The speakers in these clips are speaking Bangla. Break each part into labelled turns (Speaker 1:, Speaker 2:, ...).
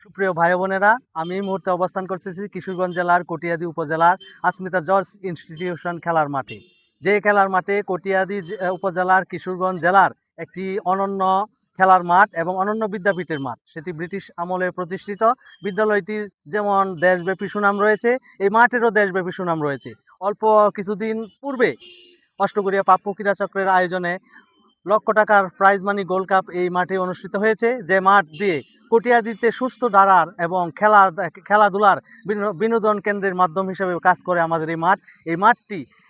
Speaker 1: সুপ্রিয় ভাই বোনেরা, আমি এই মুহূর্তে অবস্থান করতেছি কিশোরগঞ্জ জেলার কটিয়াদী উপজেলার আসমিতা জর্জ ইনস্টিটিউশন খেলার মাঠে। যে খেলার মাঠে কটিয়াদী উপজেলার কিশোরগঞ্জ জেলার একটি অনন্য খেলার মাঠ এবং অনন্য বিদ্যাপীঠের মাঠ, সেটি ব্রিটিশ আমলে প্রতিষ্ঠিত। বিদ্যালয়টির যেমন দেশব্যাপী সুনাম রয়েছে, এই মাঠেরও দেশব্যাপী সুনাম রয়েছে। অল্প কিছুদিন পূর্বে অষ্টকরিয়া প্রাপ্য ক্রীড়া চক্রের আয়োজনে লক্ষ টাকার প্রাইজ মানি গোল্ড কাপ এই মাঠে অনুষ্ঠিত হয়েছে, যে মাঠ দিয়ে কটিয়াদীতে সুস্থ ধারার এবং খেলাধুলার বিনোদন কেন্দ্রের মাধ্যম হিসেবে কাজ করে আমাদের এই মাঠ।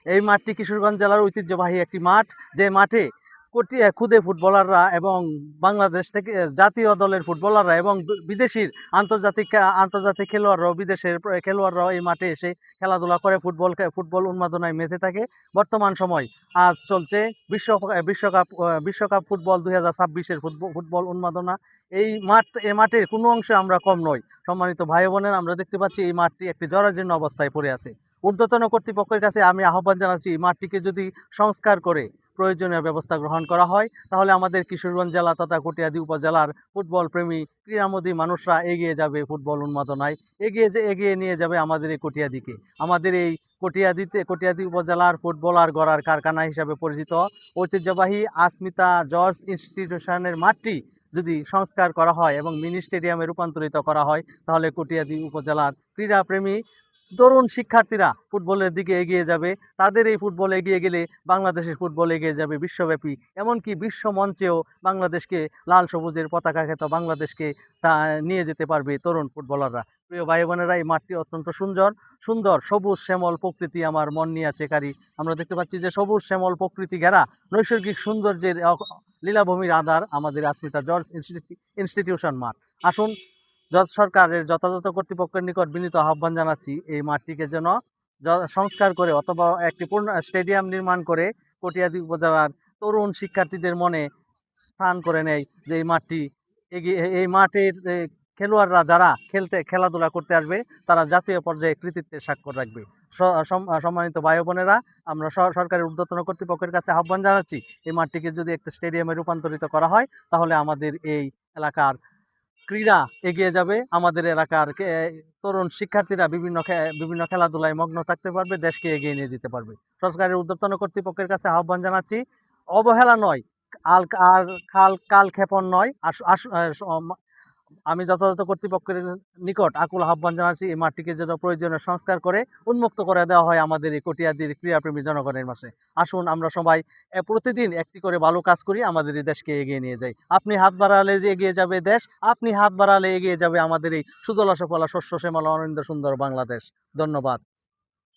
Speaker 1: এই মাঠটি কিশোরগঞ্জ জেলার ঐতিহ্যবাহী একটি মাঠ, যে মাঠে খুদে ফুটবলাররা এবং বাংলাদেশ থেকে জাতীয় দলের ফুটবলাররা এবং বিদেশির আন্তর্জাতিক খেলোয়াড়রাও, বিদেশের খেলোয়াড়রাও এই মাঠে এসে খেলাধুলা করে, ফুটবল উন্মাদনায় মেতে থাকে। বর্তমান সময় আজ চলছে বিশ্বকাপ ফুটবল 2026-এর ফুটবল উন্মাদনা। এই মাঠের কোনো অংশে আমরা কম নই। সম্মানিত ভাই বোনের, আমরা দেখতে পাচ্ছি এই মাঠটি একটি জরাজীর্ণ অবস্থায় পড়ে আছে। ঊর্ধ্বতন কর্তৃপক্ষের কাছে আমি আহ্বান জানাচ্ছি, এই মাঠটিকে যদি সংস্কার করে প্রয়োজনীয় ব্যবস্থা গ্রহণ করা হয়, তাহলে আমাদের কিশোরগঞ্জ জেলা তথা কটিয়াদী উপজেলার ফুটবল প্রেমী ক্রীড়ামোদী মানুষরা এগিয়ে যাবে ফুটবল উন্মাদনায়, এগিয়ে নিয়ে যাবে আমাদের এই কটিয়াদীকে। আমাদের এই কটিয়াদী উপজেলার ফুটবলার গড়ার কারখানা হিসাবে পরিচিত ঐতিহ্যবাহী আসমিতা জর্জ ইনস্টিটিউশনের মাঠটি যদি সংস্কার করা হয় এবং মিনি স্টেডিয়ামে রূপান্তরিত করা হয়, তাহলে কটিয়াদী উপজেলার ক্রীড়াপ্রেমী তরুণ শিক্ষার্থীরা ফুটবলের দিকে এগিয়ে যাবে। তাদের এই ফুটবল এগিয়ে গেলে বাংলাদেশের ফুটবল এগিয়ে যাবে বিশ্বব্যাপী, এমনকি বিশ্ব মঞ্চেও বাংলাদেশকে, লাল সবুজের পতাকা খ্যাত বাংলাদেশকে তা নিয়ে যেতে পারবে তরুণ ফুটবলাররা। প্রিয় ভাই বোনেরা, এই মাঠটি অত্যন্ত সুন্দর সবুজ শ্যামল প্রকৃতি আমার মন নিয়ে আছে কারি। আমরা দেখতে পাচ্ছি যে সবুজ শ্যামল প্রকৃতি ঘেরা নৈসর্গিক সৌন্দর্যের লীলাভূমির আধার আমাদের আসমিতা জর্জ ইনস্টিটিউশন মাঠ। আসুন, সরকারের যথাযথ কর্তৃপক্ষের নিকট বিনীত আহ্বান জানাচ্ছি, এই মাঠটিকে যেন সংস্কার করে অথবা একটি পূর্ণ স্টেডিয়াম নির্মাণ করে কটিয়াদী উপজেলার তরুণ শিক্ষার্থীদের মনে স্থান করে নেয়, যে এই মাঠের খেলোয়াড়রা যারা খেলাধুলা করতে আসবে, তারা জাতীয় পর্যায়ে কৃতিত্বের স্বাক্ষর রাখবে। সম্মানিত ভাই বোনেরা, আমরা সরকারের ঊর্ধ্বতন কর্তৃপক্ষের কাছে আহ্বান জানাচ্ছি, এই মাঠটিকে যদি একটা স্টেডিয়ামে রূপান্তরিত করা হয়, তাহলে আমাদের এই এলাকার ক্রীড়া এগিয়ে যাবে, আমাদের এলাকার তরুণ শিক্ষার্থীরা বিভিন্ন খেলাধুলায় মগ্ন থাকতে পারবে, দেশকে এগিয়ে নিয়ে যেতে পারবে। সরকারের ঊর্ধ্বতন কর্তৃপক্ষের কাছে আহ্বান জানাচ্ছি, অবহেলা নয়, কালক্ষেপণ নয়, আমি যথাযথ কর্তৃপক্ষের নিকট আকুল আহ্বান জানাচ্ছি, এই মাঠটিকে যেন প্রয়োজনীয় সংস্কার করে উন্মুক্ত করে দেওয়া হয় আমাদের এই কটিয়াদীর ক্রীড়াপ্রেমী জনগণের মাঝে। আসুন, আমরা সবাই প্রতিদিন একটি করে ভালো কাজ করি, আমাদের এই দেশকে এগিয়ে নিয়ে যাই। আপনি হাত বাড়ালে যে এগিয়ে যাবে দেশ, আপনি হাত বাড়ালে এগিয়ে যাবে আমাদের এই সুজলা সুফলা শস্য শ্যামলা অনিন্দ্য সুন্দর বাংলাদেশ। ধন্যবাদ।